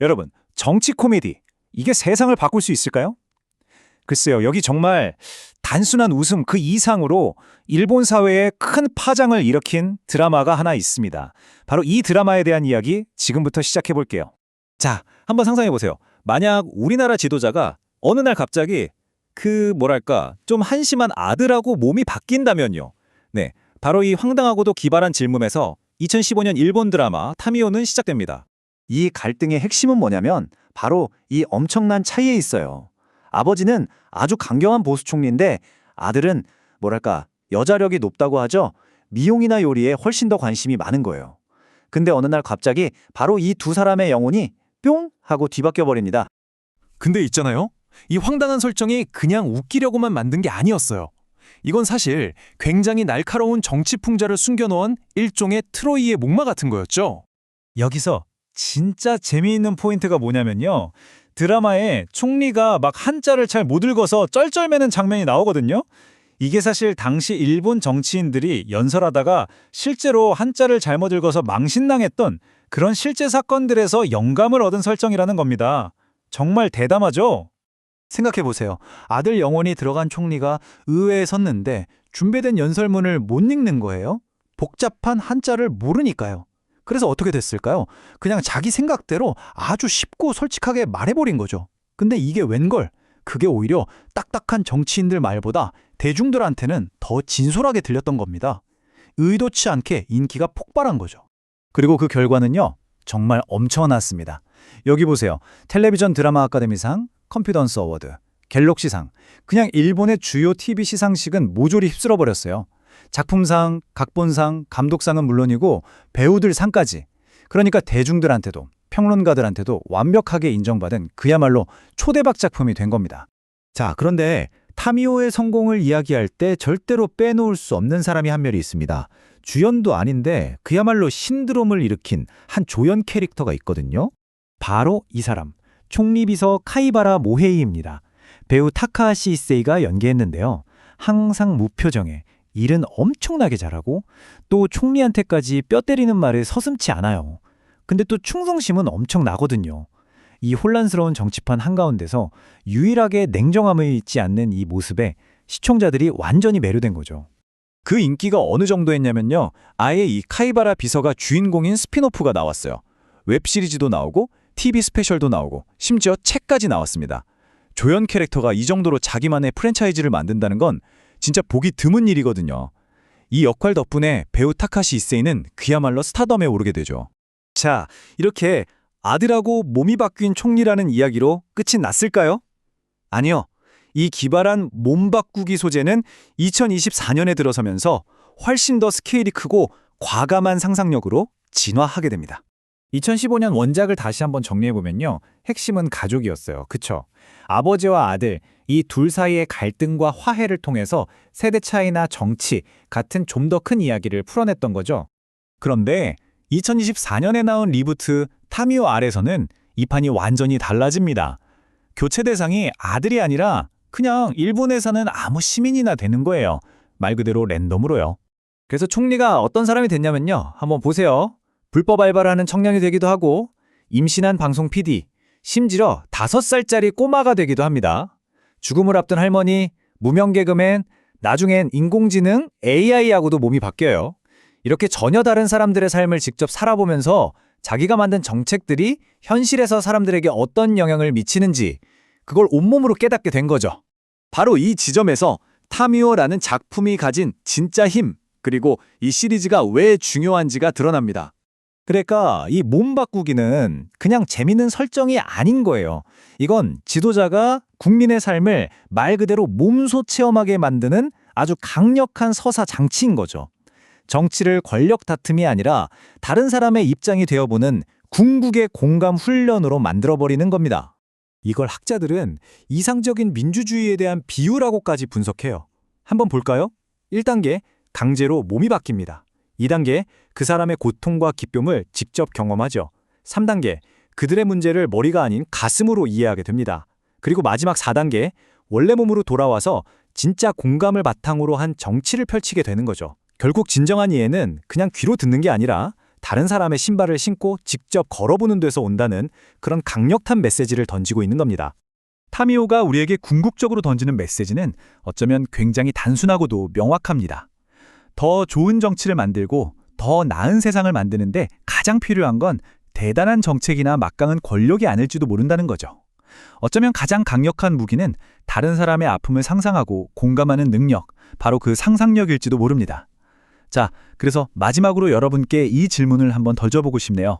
여러분, 정치 코미디, 이게 세상을 바꿀 수 있을까요? 글쎄요, 여기 정말 단순한 웃음 그 이상으로 일본 사회에 큰 파장을 일으킨 드라마가 하나 있습니다. 바로 이 드라마에 대한 이야기 지금부터 시작해 볼게요. 자, 한번 상상해 보세요. 만약 우리나라 지도자가 어느 날 갑자기 좀 한심한 아들하고 몸이 바뀐다면요. 네, 바로 이 황당하고도 기발한 질문에서 2015년 일본 드라마 타미오는 시작됩니다. 이 갈등의 핵심은 뭐냐면 바로 이 엄청난 차이에 있어요. 아버지는 아주 강경한 보수 총리인데 아들은 여자력이 높다고 하죠. 미용이나 요리에 훨씬 더 관심이 많은 거예요. 근데 어느 날 갑자기 바로 이 두 사람의 영혼이 뿅 하고 뒤바뀌어 버립니다. 근데 있잖아요. 이 황당한 설정이 그냥 웃기려고만 만든 게 아니었어요. 이건 사실 굉장히 날카로운 정치 풍자를 숨겨놓은 일종의 트로이의 목마 같은 거였죠. 여기서 진짜 재미있는 포인트가 뭐냐면요. 드라마에 총리가 막 한자를 잘 못 읽어서 쩔쩔매는 장면이 나오거든요. 이게 사실 당시 일본 정치인들이 연설하다가 실제로 한자를 잘못 읽어서 망신당했던 그런 실제 사건들에서 영감을 얻은 설정이라는 겁니다. 정말 대담하죠? 생각해보세요. 아들 영혼이 들어간 총리가 의회에 섰는데 준비된 연설문을 못 읽는 거예요. 복잡한 한자를 모르니까요. 그래서 어떻게 됐을까요? 그냥 자기 생각대로 아주 쉽고 솔직하게 말해버린 거죠. 근데 이게 웬걸? 그게 오히려 딱딱한 정치인들 말보다 대중들한테는 더 진솔하게 들렸던 겁니다. 의도치 않게 인기가 폭발한 거죠. 그리고 그 결과는요, 정말 엄청났습니다. 여기 보세요. 텔레비전 드라마 아카데미상, 컴퓨던스 어워드, 갤럭시상, 그냥 일본의 주요 TV 시상식은 모조리 휩쓸어버렸어요. 작품상, 각본상, 감독상은 물론이고 배우들 상까지. 그러니까 대중들한테도 평론가들한테도 완벽하게 인정받은 그야말로 초대박 작품이 된 겁니다. 자, 그런데 타미오의 성공을 이야기할 때 절대로 빼놓을 수 없는 사람이 한 명이 있습니다. 주연도 아닌데 그야말로 신드롬을 일으킨 한 조연 캐릭터가 있거든요. 바로 이 사람, 총리비서 카이바라 모헤이입니다. 배우 타카하시 이세이가 연기했는데요. 항상 무표정에 일은 엄청나게 잘하고 또 총리한테까지 뼈 때리는 말을 서슴지 않아요. 근데 또 충성심은 엄청나거든요. 이 혼란스러운 정치판 한가운데서 유일하게 냉정함을 잊지 않는 이 모습에 시청자들이 완전히 매료된 거죠. 그 인기가 어느 정도였냐면요. 아예 이 카이바라 비서가 주인공인 스핀오프가 나왔어요. 웹시리즈도 나오고 TV 스페셜도 나오고 심지어 책까지 나왔습니다. 조연 캐릭터가 이 정도로 자기만의 프랜차이즈를 만든다는 건 진짜 보기 드문 일이거든요. 이 역할 덕분에 배우 타카시 이세이는 그야말로 스타덤에 오르게 되죠. 자, 이렇게 아들하고 몸이 바뀐 총리라는 이야기로 끝이 났을까요? 아니요. 이 기발한 몸 바꾸기 소재는 2024년에 들어서면서 훨씬 더 스케일이 크고 과감한 상상력으로 진화하게 됩니다. 2015년 원작을 다시 한번 정리해보면요. 핵심은 가족이었어요. 그쵸? 아버지와 아들, 이 둘 사이의 갈등과 화해를 통해서 세대 차이나 정치 같은 좀 더 큰 이야기를 풀어냈던 거죠. 그런데 2024년에 나온 리부트 타미오 R에서는 이 판이 완전히 달라집니다. 교체 대상이 아들이 아니라 그냥 일본에 사는 아무 시민이나 되는 거예요. 말 그대로 랜덤으로요. 그래서 총리가 어떤 사람이 됐냐면요. 한번 보세요. 불법 알바를 하는 청년이 되기도 하고 임신한 방송 PD, 심지어 5살짜리 꼬마가 되기도 합니다. 죽음을 앞둔 할머니, 무명 개그맨, 나중엔 인공지능 AI하고도 몸이 바뀌어요. 이렇게 전혀 다른 사람들의 삶을 직접 살아보면서 자기가 만든 정책들이 현실에서 사람들에게 어떤 영향을 미치는지 그걸 온몸으로 깨닫게 된 거죠. 바로 이 지점에서 타미오라는 작품이 가진 진짜 힘, 그리고 이 시리즈가 왜 중요한지가 드러납니다. 그러니까 이 몸 바꾸기는 그냥 재밌는 설정이 아닌 거예요. 이건 지도자가 국민의 삶을 말 그대로 몸소 체험하게 만드는 아주 강력한 서사 장치인 거죠. 정치를 권력 다툼이 아니라 다른 사람의 입장이 되어보는 궁극의 공감 훈련으로 만들어버리는 겁니다. 이걸 학자들은 이상적인 민주주의에 대한 비유라고까지 분석해요. 한번 볼까요? 1단계, 강제로 몸이 바뀝니다. 2단계, 그 사람의 고통과 기쁨을 직접 경험하죠. 3단계, 그들의 문제를 머리가 아닌 가슴으로 이해하게 됩니다. 그리고 마지막 4단계, 원래 몸으로 돌아와서 진짜 공감을 바탕으로 한 정치를 펼치게 되는 거죠. 결국 진정한 이해는 그냥 귀로 듣는 게 아니라 다른 사람의 신발을 신고 직접 걸어보는 데서 온다는 그런 강력한 메시지를 던지고 있는 겁니다. 타미오가 우리에게 궁극적으로 던지는 메시지는 어쩌면 굉장히 단순하고도 명확합니다. 더 좋은 정치를 만들고 더 나은 세상을 만드는데 가장 필요한 건 대단한 정책이나 막강한 권력이 아닐지도 모른다는 거죠. 어쩌면 가장 강력한 무기는 다른 사람의 아픔을 상상하고 공감하는 능력, 바로 그 상상력일지도 모릅니다. 자, 그래서 마지막으로 여러분께 이 질문을 한번 던져보고 싶네요.